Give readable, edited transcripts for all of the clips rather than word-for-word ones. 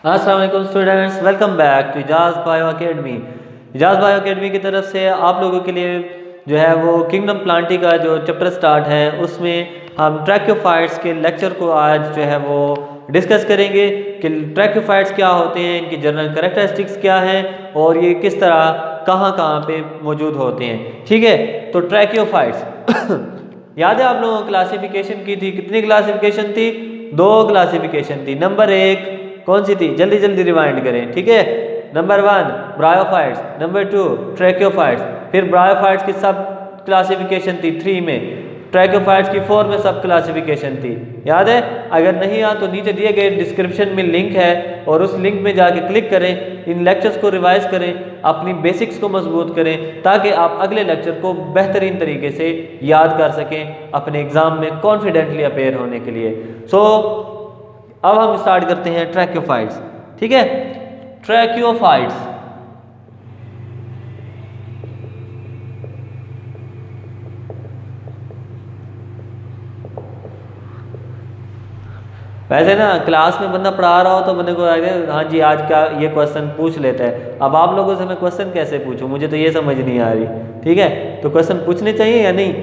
अस्सलाम वालेकुम students, welcome back to Ijaz Bio Academy. Ijaz Bio Academy की तरफ से आप लोगों के लिए जो है वो किंगडम प्लांटी का जो चैप्टर स्टार्ट है उसमें हम ट्रैक्योफाइट्स के लेक्चर को आज जो है वो डिस्कस करेंगे कि ट्रैक्योफाइट्स क्या होते हैं, इनकी जनरल कैरेक्टरिस्टिक्स क्या हैं और ये किस तरह कहाँ कहाँ पे मौजूद होते हैं। ठीक है, तो ट्रैक्योफाइट्स याद है आप लोगों को क्लासिफिकेशन की थी, कितनी क्लासिफिकेशन थी? 2 क्लासिफिकेशन थी। नंबर 1 कौन सी थी? जल्दी जल्दी रिवाइंड करें। ठीक है, नंबर 1 ब्रायोफाइट्स, नंबर 2 ट्रैक्योफाइट्स, फिर ब्रायोफाइट्स की सब क्लासिफिकेशन थी 3 में, ट्रैक्योफाइट्स की 4 में सब क्लासिफिकेशन थी। याद है? अगर नहीं याद तो नीचे दिए गए डिस्क्रिप्शन में लिंक है और उस लिंक में जाके क्लिक करें, इन लेक्चर्स को रिवाइज करें, अपनी बेसिक्स को मजबूत करें ताकि आप अगले लेक्चर को बेहतरीन तरीके से याद कर सकें अपने एग्जाम में कॉन्फिडेंटली अपेयर होने के लिए। अब हम स्टार्ट करते हैं ट्रैक्योफाइट्स। ठीक है, ट्रैक्योफाइट्स वैसे ना क्लास में बंदा पढ़ा रहा हो तो बंदे को हाँ जी आज का ये क्वेश्चन पूछ लेता है। अब आप लोगों से मैं क्वेश्चन कैसे पूछूं, मुझे तो ये समझ नहीं आ रही। ठीक है, तो क्वेश्चन पूछने चाहिए या नहीं?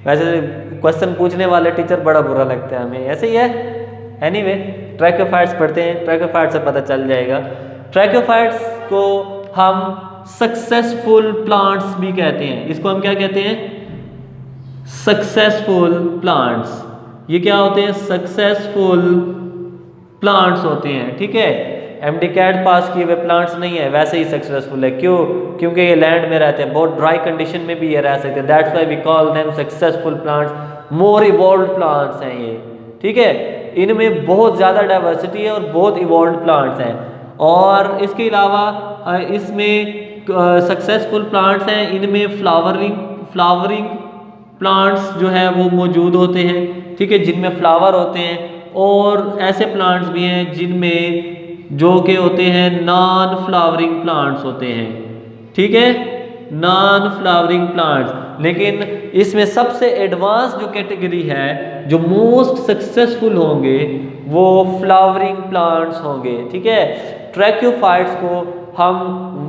वैसे क्वेश्चन पूछने वाले टीचर बड़ा बुरा लगता है हमें, ऐसे ही है। एनीवे, ट्रैक्योफाइट्स पढ़ते हैं, ट्रैक्योफाइट्स से पता चल जाएगा। ट्रैक्योफाइट्स को हम सक्सेसफुल प्लांट्स भी कहते हैं। इसको हम क्या कहते हैं? Successful plants. ये क्या होते हैं? सक्सेसफुल प्लांट्स होते हैं। ठीक है, एमडी कैट पास किए हुए प्लांट्स नहीं है, वैसे ही सक्सेसफुल है। क्यों? क्योंकि ये लैंड में रहते हैं, बहुत ड्राई कंडीशन में भी ये रह सकते हैं। That's why we call them successful plants, more evolved plants हैं ये। ठीक है, इनमें बहुत ज़्यादा डाइवर्सिटी है और बहुत इवॉल्व्ड प्लांट्स हैं। और इसके अलावा इसमें सक्सेसफुल प्लांट्स हैं, इनमें फ्लावरिंग प्लांट्स जो है वो मौजूद होते हैं। ठीक है, जिनमें फ्लावर होते हैं, और ऐसे प्लांट्स भी हैं जिनमें जो के होते हैं नॉन फ्लावरिंग प्लांट्स होते हैं। ठीक है, नॉन फ्लावरिंग प्लांट्स। लेकिन इसमें सबसे एडवांस जो कैटेगरी है, जो मोस्ट सक्सेसफुल होंगे, वो फ्लावरिंग प्लांट्स होंगे। ठीक है, ट्रैक्योफाइट्स को हम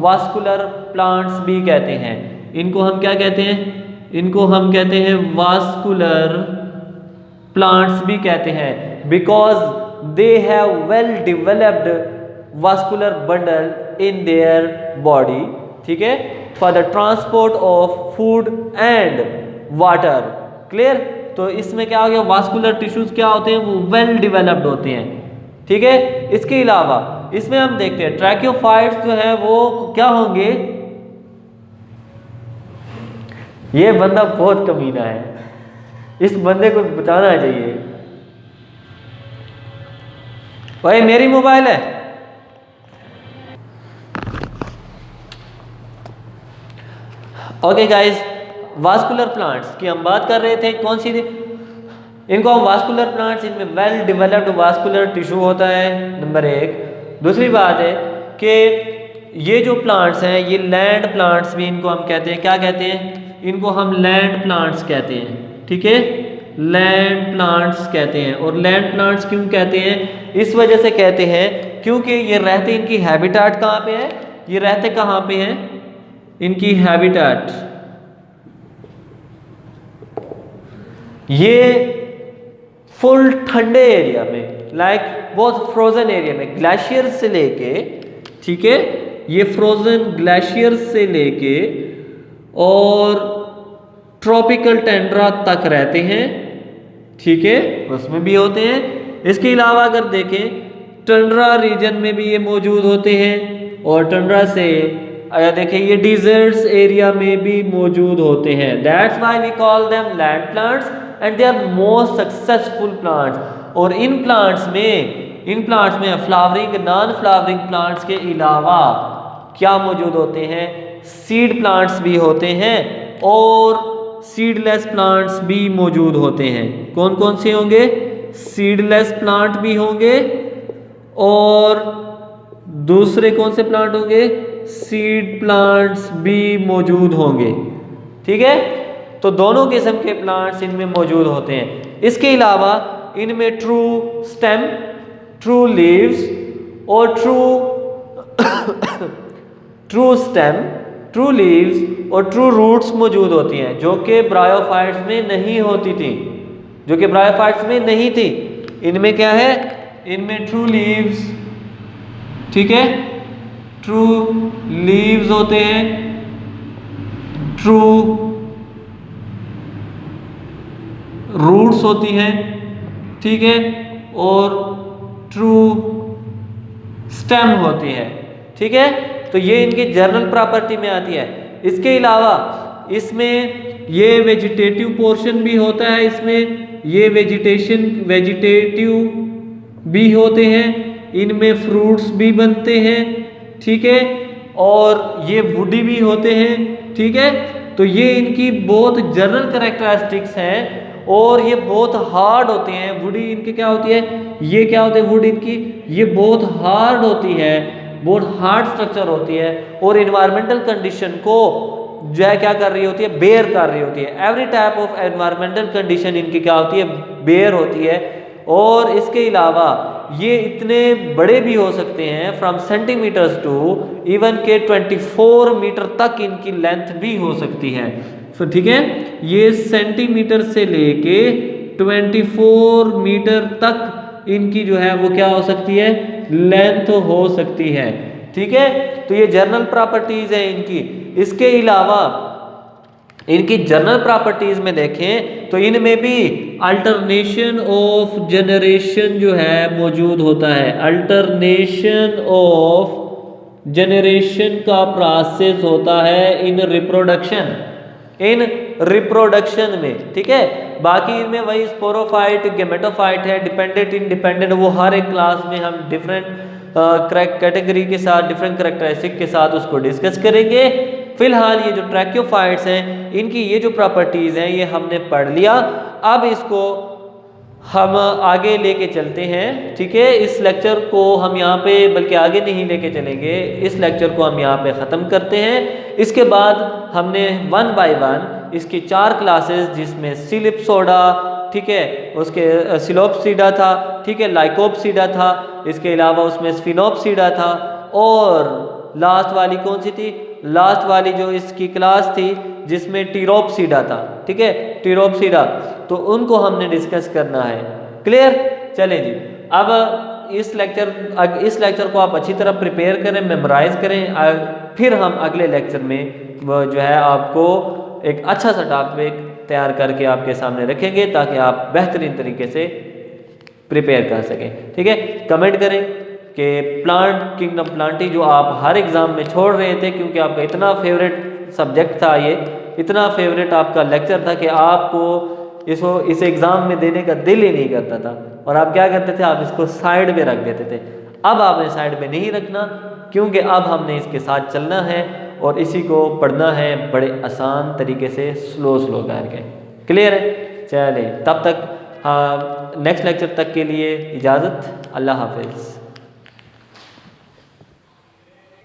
वास्कुलर प्लांट्स भी कहते हैं। इनको हम क्या कहते हैं? इनको हम कहते हैं वास्कुलर प्लांट्स भी कहते हैं, because they have well developed vascular bundle in their body. ठीक है, for the transport of food and water. Clear? तो इसमें क्या हो गया? वास्कुलर टिश्यूज क्या होते हैं? वो वेल डिवेलप्ड होते हैं। ठीक है, इसके अलावा इसमें हम देखते हैं ट्रैक्योफाइट्स जो है वो क्या होंगे? ये बंदा बहुत कमीना है, इस बंदे को बचाना चाहिए। भाई मेरी मोबाइल है। ओके गाइस, वास्कुलर प्लांट्स की हम बात कर रहे थे। कौन सी थी? इनको हम वास्कुलर प्लांट्स, इनमें वेल डिवेलप्ड वास्कुलर टिश्यू होता है, नंबर 1। दूसरी बात है कि ये जो प्लांट्स हैं ये लैंड प्लांट्स भी इनको हम कहते हैं। क्या कहते हैं? इनको हम लैंड प्लांट्स कहते हैं। ठीक है, लैंड प्लांट्स कहते हैं। और लैंड प्लांट्स क्यों कहते हैं? इस वजह से कहते हैं क्योंकि ये रहते, इनकी हैबिटेट कहाँ पे है? ये रहते कहाँ पे हैं? इनकी हैबिटेट ये फुल ठंडे एरिया में, लाइक बहुत फ्रोजन एरिया में, ग्लेशियर से लेके, ठीक है, ये फ्रोजन ग्लेशियर से लेके और ट्रॉपिकल टेंड्रा तक रहते हैं। ठीक है, उसमें भी होते हैं। इसके अलावा अगर देखें टंड्रा रीजन में भी ये मौजूद होते हैं, और टंड्रा से अगर देखें ये डिजर्ट्स एरिया में भी मौजूद होते हैं। That's why we call them land plants and they are most successful plants. और इन प्लांट्स में फ्लावरिंग, नॉन फ्लावरिंग प्लांट्स के अलावा क्या मौजूद होते हैं? सीड प्लांट्स भी होते हैं और सीडलेस प्लांट्स भी मौजूद होते हैं। कौन कौन से होंगे? सीडलेस प्लांट भी होंगे, और दूसरे कौन से प्लांट होंगे? सीड प्लांट्स भी मौजूद होंगे। ठीक है, तो दोनों किस्म के प्लांट्स इनमें मौजूद होते हैं। इसके अलावा इनमें ट्रू स्टेम, ट्रू लीव्स और ट्रू स्टेम, ट्रू लीव्स और ट्रू रूट्स मौजूद होती हैं, जो कि ब्रायोफाइट्स में नहीं होती थी, जो कि ब्रायोफाइट्स में नहीं थी। इनमें क्या है, इनमें ट्रू लीव्स, ठीक है, ट्रू लीव्स होते हैं, ट्रू रूट्स होती हैं, ठीक है, और ट्रू स्टेम होती है, ठीक है। तो ये इनकी जर्नल प्रॉपर्टी में आती है। इसके अलावा इसमें ये वेजिटेटिव पोर्शन भी होता है, इसमें ये वेजिटेटिव भी होते हैं, इनमें फ्रूट्स भी बनते हैं, ठीक है, और ये वुडी भी होते हैं, ठीक है। तो ये इनकी बहुत जनरल कैरेक्टरिस्टिक्स हैं और ये बहुत हार्ड होते हैं। वुडी इनकी क्या होती है, ये क्या होते हैं, वुड इनकी ये बहुत हार्ड होती है, बहुत हार्ड स्ट्रक्चर होती है और इन्वायरमेंटल कंडीशन को जो है क्या कर रही होती है, बेयर कर रही होती है। Every type of environmental condition इनकी क्या होती है, बेयर होती है। और इसके अलावा ये इतने बड़े भी हो सकते हैं, फ्रॉम सेंटीमीटर्स टू इवन के 24 मीटर तक इनकी लेंथ भी हो सकती है, ठीक है। ये सेंटीमीटर से लेके 24 मीटर तक इनकी जो है वो क्या हो सकती है, लेंथ हो सकती है, ठीक है। तो ये जर्नल प्रॉपर्टीज है इनकी। इसके अलावा इनकी जनरल प्रॉपर्टीज में देखें तो इनमें भी अल्टरनेशन ऑफ जनरेशन जो है मौजूद होता है। अल्टरनेशन ऑफ जनरेशन का प्रोसेस होता है इन रिप्रोडक्शन, इन रिप्रोडक्शन में, ठीक है। बाकी इनमें वही स्पोरोफाइट, गेमेटोफाइट है, डिपेंडेंट, इंडिपेंडेंट, वो हर एक क्लास में हम डिफरेंट कैटेगरी के साथ, डिफरेंट करेक्टरिस्टिक के साथ उसको डिस्कस करेंगे। फिलहाल ये जो ट्रैक्योफाइट्स हैं इनकी ये जो प्रॉपर्टीज़ हैं ये हमने पढ़ लिया। अब इसको हम आगे लेके चलते हैं, ठीक है। इस लेक्चर को हम यहाँ पे बल्कि आगे नहीं लेके चलेंगे, इस लेक्चर को हम यहाँ पे ख़त्म करते हैं। इसके बाद हमने 1 बाय 1 इसकी 4 क्लासेस, जिसमें सिलिप्सोडा, ठीक है, उसके सिलोप्सीडा था, ठीक है, लाइकोप्सीडा था, इसके अलावा उसमें स्फिनोप्सीडा था, और लास्ट वाली कौन सी थी, लास्ट वाली जो इसकी क्लास थी जिसमें टीरोप्सीडा था, ठीक है, टीरोप्सीडा। तो उनको हमने डिस्कस करना है। क्लियर? चलें जी। अब इस लेक्चर को आप अच्छी तरह प्रिपेयर करें, मेमोराइज करें, फिर हम अगले लेक्चर में जो है आपको एक अच्छा सा टॉपिक तैयार करके आपके सामने रखेंगे ताकि आप बेहतरीन तरीके से प्रिपेयर कर सकें, ठीक है। कमेंट करें कि प्लांट किंगडम प्लांटी जो आप हर एग्ज़ाम में छोड़ रहे थे, क्योंकि आपका इतना फेवरेट सब्जेक्ट था, ये इतना फेवरेट आपका लेक्चर था कि आपको इस एग्ज़ाम में देने का दिल ही नहीं करता था, और आप क्या करते थे, आप इसको साइड में रख देते थे। अब आपने साइड में नहीं रखना, क्योंकि अब हमने इसके साथ चलना है और इसी को पढ़ना है बड़े आसान तरीके से, स्लो करके। क्लियर है? चलिए, तब तक नेक्स्ट लेक्चर तक के लिए इजाज़त। अल्लाह हाफिज़।